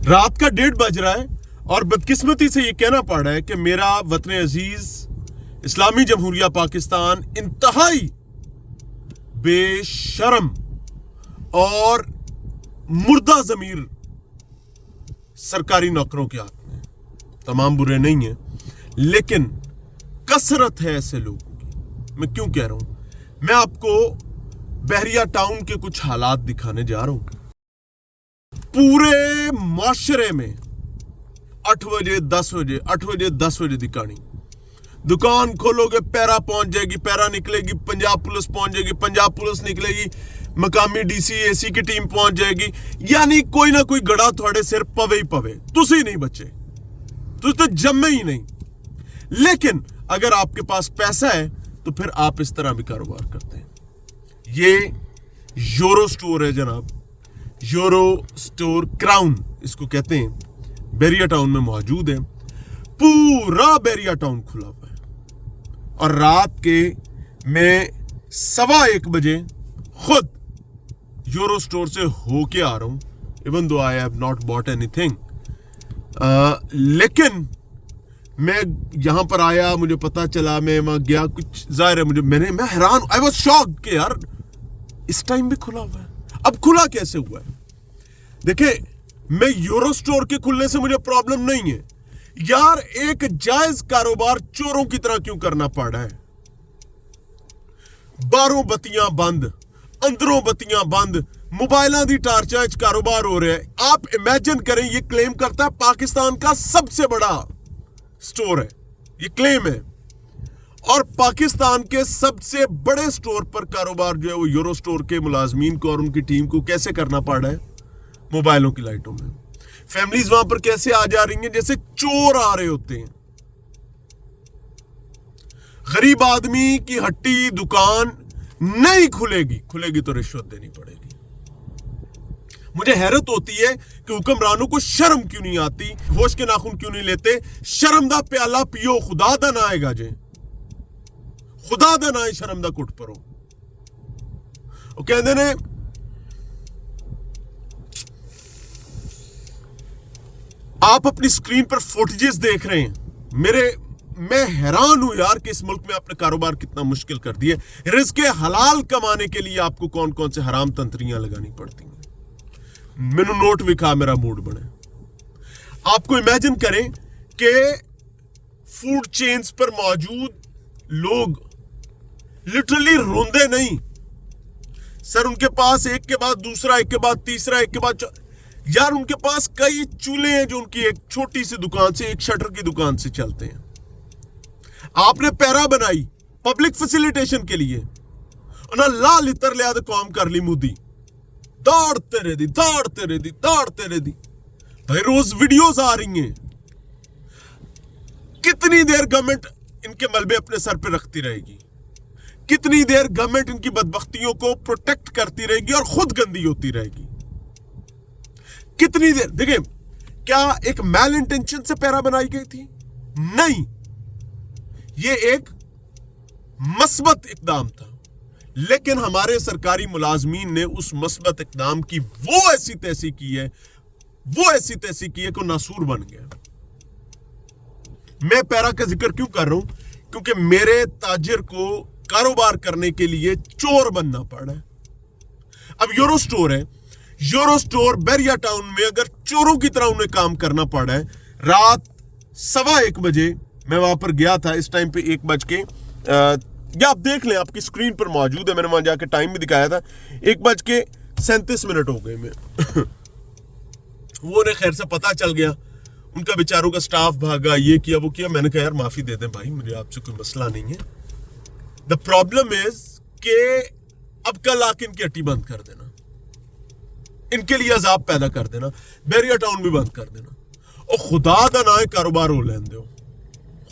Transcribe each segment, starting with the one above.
رات کا 1:30 بج رہا ہے اور بدقسمتی سے یہ کہنا پڑ رہا ہے کہ میرا وطن عزیز اسلامی جمہوریہ پاکستان انتہائی بے شرم اور مردہ ضمیر سرکاری نوکروں کے ہاتھ میں. تمام برے نہیں ہیں لیکن کثرت ہے ایسے لوگوں کی. میں کیوں کہہ رہا ہوں؟ میں آپ کو بحریہ ٹاؤن کے کچھ حالات دکھانے جا رہا ہوں. پورے معاشرے میں 8 بجے 10 بجے 8 بجے 10 بجے دی کہانی. دکان کھولو گے پیرا پہنچ جائے گی, پیرا نکلے گی پنجاب پولیس پہنچ جائے گی, پنجاب پولیس نکلے گی مقامی ڈی سی اے سی کی ٹیم پہنچ جائے گی. یعنی کوئی نہ کوئی گڑا تھوڑے سر پوے ہی پوے. تسی نہیں بچے, تسی تو جمے ہی نہیں. لیکن اگر آپ کے پاس پیسہ ہے تو پھر آپ اس طرح بھی کاروبار کرتے ہیں. یہ یورو سٹور ہے جناب, یورو سٹور کراؤن اس کو کہتے ہیں, بحریہ ٹاؤن میں موجود ہے. پورا بحریہ ٹاؤن کھلا ہوا ہے اور رات کے میں 1:15 بجے خود یورو سٹور سے ہو کے آ رہا ہوں. Even though I have not bought اینی تھنگ, لیکن میں یہاں پر آیا, مجھے پتا چلا, میں وہاں گیا, کچھ ظاہر ہے میں حیران, آئی واز شاکڈ کہ یار اس ٹائم بھی کھلا ہوا ہے. اب کھلا کیسے ہوا ہے؟ دیکھیں, میں یورو سٹور کے کھلنے سے مجھے پرابلم نہیں ہے یار, ایک جائز کاروبار چوروں کی طرح کیوں کرنا پڑ رہا ہے؟ باہروں بتیاں بند, اندروں بتیاں بند, موبائلاں دی ٹارچاں وچ کاروبار ہو رہا ہے. آپ امیجن کریں, یہ کلیم کرتا ہے پاکستان کا سب سے بڑا سٹور ہے, یہ کلیم ہے, اور پاکستان کے سب سے بڑے سٹور پر کاروبار جو ہے وہ یورو سٹور کے ملازمین کو اور ان کی ٹیم کو کیسے کرنا پڑ رہا ہے؟ موبائلوں کی لائٹوں میں. فیملیز وہاں پر کیسے آ جا رہی ہیں جیسے چور آ رہے ہوتے ہیں. غریب آدمی کی ہٹی دکان نہیں کھلے گی تو رشوت دینی پڑے گی. مجھے حیرت ہوتی ہے کہ حکمرانوں کو شرم کیوں نہیں آتی, ہوش کے ناخن کیوں نہیں لیتے. شرم دا پیالہ پیو, خدا دا نہ آئے گا جے, خدا دا نہ شرم دا کٹ پرو. وہ کہندے نے آپ اپنی سکرین پر فوٹیجز دیکھ رہے ہیں, میں حیران ہوں یار کہ اس ملک میں آپ نے کاروبار کتنا مشکل کر دیا. رزق حلال کمانے کے لیے آپ کو کون کون سے حرام تنتریاں لگانی پڑتی ہیں. مینو نوٹ وکھا, میرا موڈ بنے. آپ کو امیجن کریں کہ فوڈ چینز پر موجود لوگ لٹرلی روندے نہیں سر, ان کے پاس ایک کے بعد دوسرا, ایک کے بعد تیسرا, ایک کے بعد یار ان کے پاس کئی چولہے ہیں جو ان کی ایک چھوٹی سی دکان سے, ایک شٹر کی دکان سے چلتے ہیں. آپ نے پیرا بنائی پبلک فیسیلیٹیشن کے لیے, انہاں لا لتر لیا تو کام کر لی مودی, دوڑتے رہ دی. بھائی روز ویڈیوز آ رہی ہیں, کتنی دیر گورنمنٹ ان کے ملبے اپنے سر پہ رکھتی رہے گی, کتنی دیر گورنمنٹ ان کی بدبختیوں کو پروٹیکٹ کرتی رہے گی اور خود گندی ہوتی رہے گی, کتنی دیر. دیکھیں, کیا ایک میل انٹینشن سے پیرا بنائی گئی تھی؟ نہیں, یہ ایک مثبت اقدام تھا. لیکن ہمارے سرکاری ملازمین نے اس مثبت اقدام کی وہ ایسی تیسی کی ہے کہ ناسور بن گیا. میں پیرا کا ذکر کیوں کر رہا ہوں؟ کیونکہ میرے تاجر کو کاروبار کرنے کے لیے چور بننا پڑا ہے. اب یورو سٹور ہے, یورو سٹور بحریہ ٹاؤن میں اگر چوروں کی طرح انہیں کام کرنا پڑا ہے. رات 1:15 بجے میں وہاں پر گیا تھا, اس ٹائم پہ 1 بج کے یا آپ دیکھ لیں, آپ کی سکرین پر موجود ہے, میں نے وہاں جا کے ٹائم بھی دکھایا تھا, 1:37 ہو گئے. میں وہ نے خیر سے پتا چل گیا, ان کا بیچاروں کا سٹاف بھاگا, یہ کیا وہ کیا. میں نے کہا یار معافی دے دیں بھائی, مجھے آپ سے کوئی مسئلہ نہیں ہے. دا پرابلم از کہ اب کل آ کے ان کی ہٹی بند کر دینا, ان کے لیے عذاب پیدا کر دینا, بحریہ ٹاؤن بھی بند کر دینا. اور خدا دا نام ہے کاروبار ہو لین دو,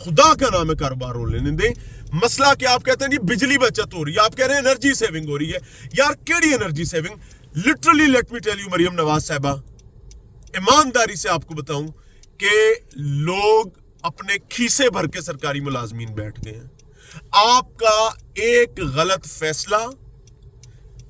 خدا کا نام ہے کاروبار ہو لینے دیں. مسئلہ کیا آپ کہتے ہیں جی بجلی بچت ہو رہی ہے, آپ کہہ رہے ہیں انرجی سیونگ ہو رہی ہے. یار کیڑی energy saving? Literally let me tell you Maryam Nawaz صاحبہ, ایمانداری سے آپ کو بتاؤں کہ لوگ اپنے کھیسے بھر کے سرکاری ملازمین بیٹھ گئے ہیں. آپ کا ایک غلط فیصلہ